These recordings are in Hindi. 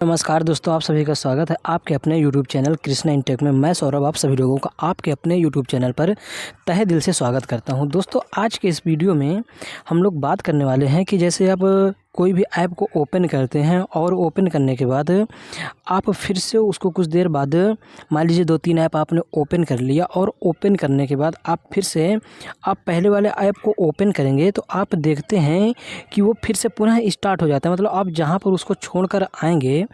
नमस्कार दोस्तों, आप सभी का स्वागत है आपके अपने यूट्यूब चैनल कृष्णा इन टेक में। मैं सौरभ आप सभी लोगों का आपके अपने यूट्यूब चैनल पर तहे दिल से स्वागत करता हूं। दोस्तों, आज के इस वीडियो में हम लोग बात करने वाले हैं कि जैसे आप कोई भी ऐप को ओपन करते हैं और ओपन करने के बाद आप फिर से उसको कुछ देर बाद, मान लीजिए 2-3 ऐप आपने ओपन कर लिया और ओपन करने के बाद आप फिर से आप पहले वाले ऐप को ओपन करेंगे तो आप देखते हैं कि वो फिर से पुनः स्टार्ट हो जाता है। मतलब आप जहाँ पर उसको छोड़कर आएंगे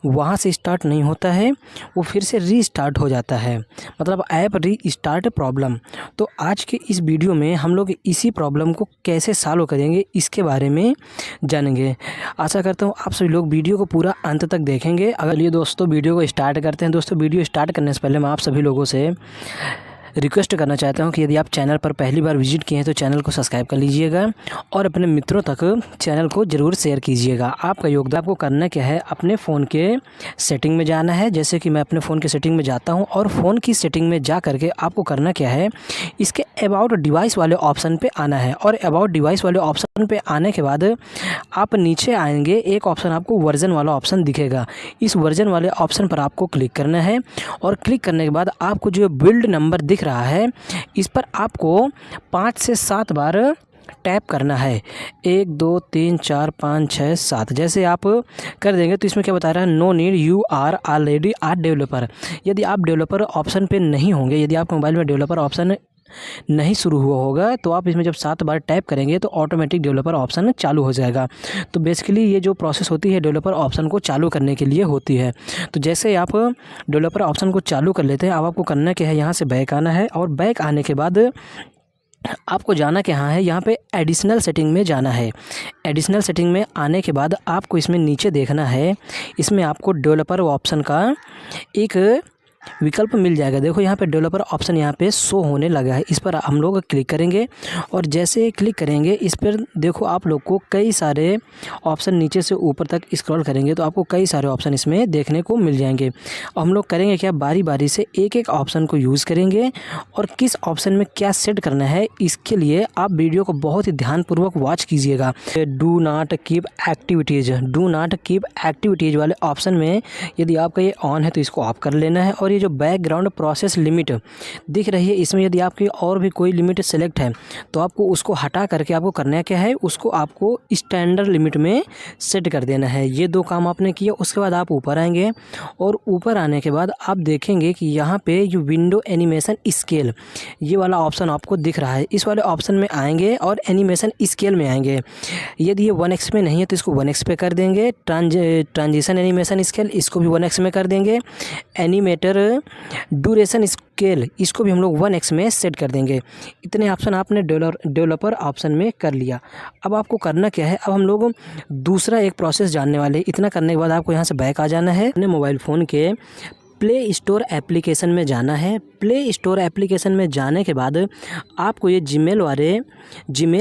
वहाँ से स्टार्ट नहीं होता है, वो फिर से रीस्टार्ट हो जाता है, मतलब ऐप रीस्टार्ट प्रॉब्लम। तो आज के इस वीडियो में हम लोग इसी प्रॉब्लम को कैसे सॉल्व करेंगे इसके बारे में जानेंगे। आशा करता हूँ आप सभी लोग वीडियो को पूरा अंत तक देखेंगे। अगर ये दोस्तों वीडियो को स्टार्ट करते हैं। दोस्तों, वीडियो स्टार्ट करने से पहले मैं आप सभी लोगों से रिक्वेस्ट करना चाहता हूं कि यदि आप चैनल पर पहली बार विजिट किए हैं तो चैनल को सब्सक्राइब कर लीजिएगा और अपने मित्रों तक चैनल को ज़रूर शेयर कीजिएगा। आपका योगदान आपको करना क्या है, अपने फ़ोन के सेटिंग में जाना है। जैसे कि मैं अपने फ़ोन के सेटिंग में जाता हूं और फ़ोन की सेटिंग में जा करके आपको करना क्या है, इसके अबाउट डिवाइस वाले ऑप्शन पर आना है। और अबाउट डिवाइस वाले ऑप्शन पर आने के बाद आप नीचे आएँगे, एक ऑप्शन आपको वर्जन वाला ऑप्शन दिखेगा। इस वर्जन वाले ऑप्शन पर आपको क्लिक करना है और क्लिक करने के बाद आपको जो बिल्ड नंबर दिख रहा है इस पर आपको 5 से 7 बार टैप करना है। 1 2 3 4 5 6 7 जैसे आप कर देंगे तो इसमें क्या बता रहा है, no need, you are already are developer. यदि आप डेवलपर ऑप्शन पे नहीं होंगे, यदि आप मोबाइल में डेवलपर ऑप्शन नहीं शुरू हुआ होगा तो आप इसमें जब 7 बार टैप करेंगे तो ऑटोमेटिक डेवलपर ऑप्शन चालू हो जाएगा। तो बेसिकली ये जो प्रोसेस होती है डेवलपर ऑप्शन को चालू करने के लिए होती है। तो जैसे आप डेवलपर ऑप्शन को चालू कर लेते हैं, अब आपको करना क्या है, यहाँ से बैक आना है और बैक आने के बाद आपको जाना क्या है, यहाँ पे एडिशनल सेटिंग में जाना है। एडिशनल सेटिंग में आने के बाद आपको इसमें नीचे देखना है, इसमें आपको डेवलपर ऑप्शन का एक विकल्प मिल जाएगा। देखो यहाँ पे डेवलपर ऑप्शन यहाँ पे शो होने लगा है, इस पर हम लोग क्लिक करेंगे और जैसे क्लिक करेंगे इस पर देखो आप लोग को कई सारे ऑप्शन नीचे से ऊपर तक स्क्रॉल करेंगे तो आपको कई सारे ऑप्शन इसमें देखने को मिल जाएंगे। और हम लोग करेंगे क्या, बारी बारी से एक एक ऑप्शन को यूज़ करेंगे और किस ऑप्शन में क्या सेट करना है इसके लिए आप वीडियो को बहुत ही ध्यानपूर्वक वॉच कीजिएगा। डू नॉट कीप एक्टिविटीज़ वाले ऑप्शन में यदि आपका ये ऑन है तो इसको ऑफ कर लेना है। और ये जो बैकग्राउंड प्रोसेस लिमिट दिख रही है, इसमें यदि आपकी और भी कोई लिमिट सेलेक्ट है तो आपको उसको हटा करके आपको करना क्या है, उसको आपको स्टैंडर्ड लिमिट में सेट कर देना है। ये 2 काम आपने किया। उसके बाद आप ऊपर आएंगे और ऊपर आने के बाद आप देखेंगे कि यहाँ पे जो विंडो एनिमेशन स्केल ये वाला ऑप्शन आपको दिख रहा है। इस वाले ऑप्शन में आएंगे और एनिमेशन स्केल में आएंगे। यदि ये 1x में नहीं है तो इसको 1x पे कर देंगे। ट्रांजिशन एनिमेशन स्केल इसको भी 1x में कर देंगे। एनिमेटर ड्यूरेशन स्केल इसको भी हम लोग 1x में सेट कर देंगे। इतने ऑप्शन आपने डेवलपर ऑप्शन में कर लिया। अब आपको करना क्या है, अब हम लोग दूसरा एक प्रोसेस जानने वाले। इतना करने के बाद आपको यहाँ से बैक आ जाना है, अपने मोबाइल फ़ोन के प्ले स्टोर एप्लीकेशन में जाना है। प्ले स्टोर एप्लीकेशन में जाने के बाद आपको ये जीमेल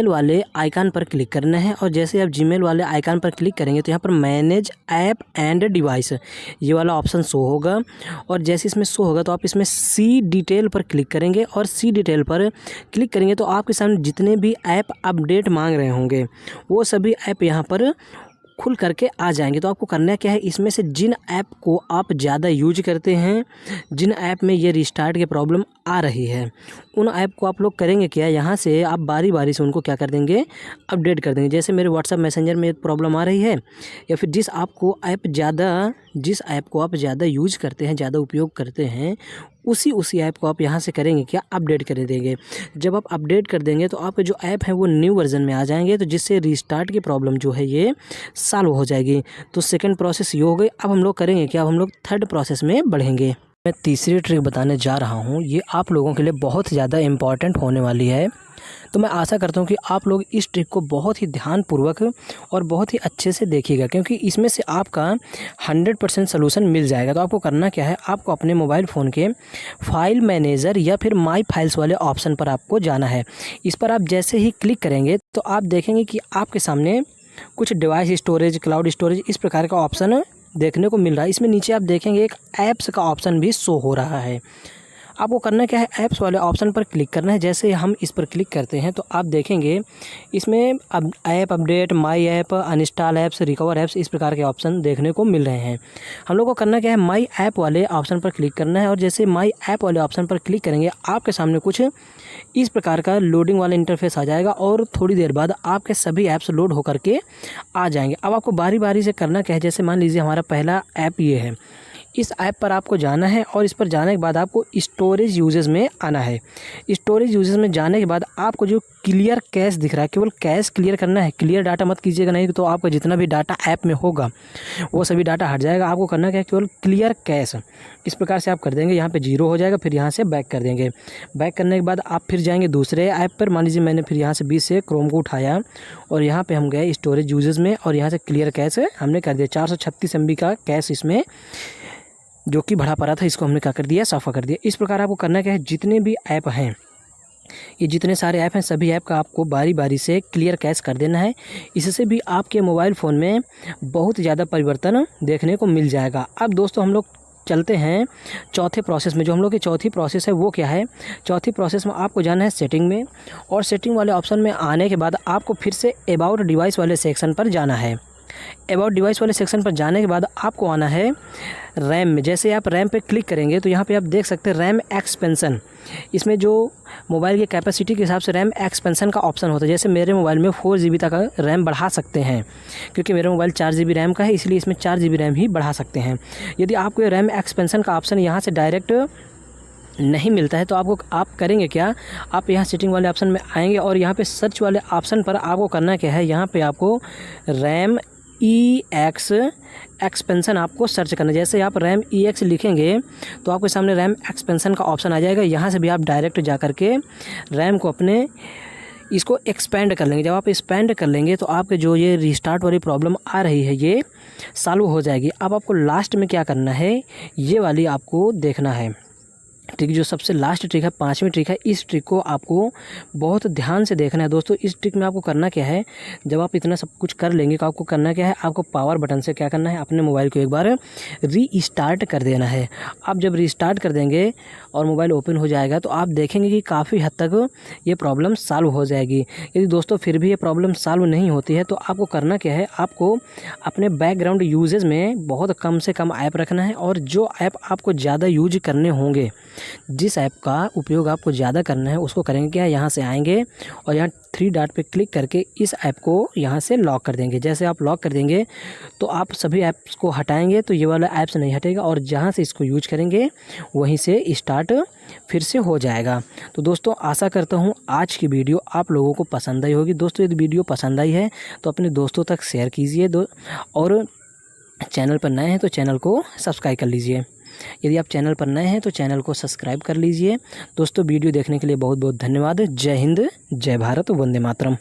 वाले आइकन पर क्लिक करना है। और जैसे आप जीमेल वाले आइकन पर क्लिक करेंगे तो यहाँ पर मैनेज ऐप एंड डिवाइस ये वाला ऑप्शन शो होगा। और जैसे इसमें शो होगा तो आप इसमें सी डिटेल पर क्लिक करेंगे और सी डिटेल पर क्लिक करेंगे तो आपके सामने जितने भी ऐप अपडेट मांग रहे होंगे वो सभी ऐप यहाँ पर खुल करके आ जाएंगे। तो आपको करना क्या है, इसमें से जिन ऐप को आप ज़्यादा यूज करते हैं, जिन ऐप में ये रिस्टार्ट की प्रॉब्लम आ रही है, उन ऐप को आप लोग करेंगे क्या, यहाँ से आप बारी बारी से उनको क्या कर देंगे, अपडेट कर देंगे। जैसे मेरे व्हाट्सएप मैसेंजर में प्रॉब्लम आ रही है या फिर जिस ऐप को आप ज़्यादा यूज करते हैं, ज़्यादा उपयोग करते हैं, उसी ऐप को आप यहाँ से करेंगे क्या, अपडेट कर देंगे। जब आप अपडेट कर देंगे तो आपके जो ऐप है वो न्यू वर्जन में आ जाएंगे, तो जिससे रिस्टार्ट की प्रॉब्लम जो है ये सॉल्व हो जाएगी। तो सेकंड प्रोसेस ये हो गई। अब हम लोग करेंगे क्या, अब हम लोग थर्ड प्रोसेस में बढ़ेंगे। मैं तीसरी ट्रिक बताने जा रहा हूँ, ये आप लोगों के लिए बहुत ज़्यादा इम्पॉर्टेंट होने वाली है। तो मैं आशा करता हूँ कि आप लोग इस ट्रिक को बहुत ही ध्यानपूर्वक और बहुत ही अच्छे से देखिएगा, क्योंकि इसमें से आपका 100% सलूशन मिल जाएगा। तो आपको करना क्या है, आपको अपने मोबाइल फ़ोन के फाइल मैनेजर या फिर माई फाइल्स वाले ऑप्शन पर आपको जाना है। इस पर आप जैसे ही क्लिक करेंगे तो आप देखेंगे कि आपके सामने कुछ डिवाइस स्टोरेज, क्लाउड स्टोरेज इस प्रकार का ऑप्शन देखने को मिल रहा है। इसमें नीचे आप देखेंगे एक ऐप्स का ऑप्शन भी शो हो रहा है। आपको करना क्या है, ऐप्स वाले ऑप्शन पर क्लिक करना है। जैसे हम इस पर क्लिक करते हैं तो आप देखेंगे इसमें अब app update, my app, uninstall apps, recover apps, इस प्रकार के ऑप्शन देखने को मिल रहे हैं। हम लोग को करना क्या है, माई ऐप वाले ऑप्शन पर क्लिक करना है और जैसे माई ऐप वाले ऑप्शन पर क्लिक करेंगे आपके सामने कुछ इस प्रकार का लोडिंग वाला इंटरफेस आ जाएगा और थोड़ी देर बाद आपके सभी ऐप्स लोड होकर के आ जाएंगे। अब आपको बारी बारी से करना क्या है, जैसे मान लीजिए हमारा पहला ऐप ये है, इस ऐप पर आपको जाना है और इस पर जाने के बाद आपको स्टोरेज यूजेस में आना है। स्टोरेज यूजेस में जाने के बाद आपको जो क्लियर कैश दिख रहा है, केवल कैश क्लियर करना है, क्लियर डाटा मत कीजिएगा, नहीं तो आपका जितना भी डाटा ऐप में होगा वो सभी डाटा हट जाएगा। आपको करना क्या है, केवल क्लियर कैश, इस प्रकार से आप कर देंगे। यहाँ पे 0 हो जाएगा, फिर यहाँ से बैक कर देंगे। बैक करने के बाद आप फिर जाएंगे दूसरे ऐप पर। मान लीजिए मैंने फिर यहाँ से 20 से क्रोम को उठाया और यहाँ पे हम गए स्टोरेज यूजेस में और यहाँ से क्लियर कैश हमने कर दिया। 436 MB का कैश इसमें जो कि भरा पड़ा था, इसको हमने क्या कर दिया, साफ़ा कर दिया। इस प्रकार आपको करना क्या है, जितने भी ऐप हैं, ये जितने सारे ऐप हैं, सभी ऐप का आपको बारी बारी से क्लियर कैश कर देना है। इससे भी आपके मोबाइल फ़ोन में बहुत ज़्यादा परिवर्तन देखने को मिल जाएगा। अब दोस्तों हम लोग चलते हैं चौथे प्रोसेस में। जो हम लोग की चौथी प्रोसेस है वो क्या है, चौथी प्रोसेस में आपको जाना है सेटिंग में और सेटिंग वाले ऑप्शन में आने के बाद आपको फिर से अबाउट डिवाइस वाले सेक्शन पर जाना है। अबाउट डिवाइस वाले सेक्शन पर जाने के बाद आपको आना है रैम में। जैसे आप रैम पे क्लिक करेंगे तो यहाँ पे आप देख सकते हैं रैम एक्सपेंशन। इसमें जो मोबाइल की कैपेसिटी के हिसाब से रैम एक्सपेंशन का ऑप्शन होता है। जैसे मेरे मोबाइल में 4 GB तक रैम बढ़ा सकते हैं, क्योंकि मेरा मोबाइल 4 GB रैम का है, इसलिए इसमें 4 GB रैम ही बढ़ा सकते हैं। यदि आपको रैम एक्सपेंशन का ऑप्शन यहाँ से डायरेक्ट नहीं मिलता है तो आप करेंगे क्या, आप यहाँ सेटिंग वाले ऑप्शन में आएंगे और यहाँ पे सर्च वाले ऑप्शन पर आपको करना क्या है, यहाँ पे आपको रैम EX एक्सपेंशन आपको सर्च करना है। जैसे आप रैम EX लिखेंगे तो आपके सामने रैम एक्सपेंशन का ऑप्शन आ जाएगा। यहाँ से भी आप डायरेक्ट जा कर के रैम को अपने इसको एक्सपेंड कर लेंगे। जब आप एक्सपेंड कर लेंगे तो आपके जो ये रिस्टार्ट वाली प्रॉब्लम आ रही है ये सॉल्व हो जाएगी। अब आपको लास्ट में क्या करना है, ये वाली आपको देखना है ट्रिक, जो सबसे लास्ट ट्रिक है, 5वीं ट्रिक है। इस ट्रिक को आपको बहुत ध्यान से देखना है दोस्तों। इस ट्रिक में आपको करना क्या है, जब आप इतना सब कुछ कर लेंगे तो आपको करना क्या है, आपको पावर बटन से क्या करना है, अपने मोबाइल को एक बार रीस्टार्ट कर देना है। आप जब रीस्टार्ट कर देंगे और मोबाइल ओपन हो जाएगा तो आप देखेंगे कि काफ़ी हद तक ये प्रॉब्लम सॉल्व हो जाएगी। यदि दोस्तों फिर भी ये प्रॉब्लम सॉल्व नहीं होती है तो आपको करना क्या है, आपको अपने बैकग्राउंड यूजेज में बहुत कम से कम ऐप रखना है और जो ऐप आपको ज़्यादा यूज करने होंगे, जिस ऐप का उपयोग आपको ज़्यादा करना है उसको करेंगे क्या, यहाँ से आएंगे और यहाँ 3 डॉट पे क्लिक करके इस ऐप को यहाँ से लॉक कर देंगे। जैसे आप लॉक कर देंगे तो आप सभी ऐप्स को हटाएंगे तो ये वाला ऐप्स नहीं हटेगा और जहाँ से इसको यूज करेंगे वहीं से स्टार्ट फिर से हो जाएगा। तो दोस्तों आशा करता हूँ आज की वीडियो आप लोगों को पसंद आई होगी। दोस्तों यदि वीडियो पसंद आई है तो अपने दोस्तों तक शेयर कीजिए और चैनल पर नए हैं तो चैनल को सब्सक्राइब कर लीजिए। यदि आप चैनल पर नए हैं तो चैनल को सब्सक्राइब कर लीजिए। दोस्तों वीडियो देखने के लिए बहुत बहुत धन्यवाद। जय हिंद, जय भारत, वंदे मातरम।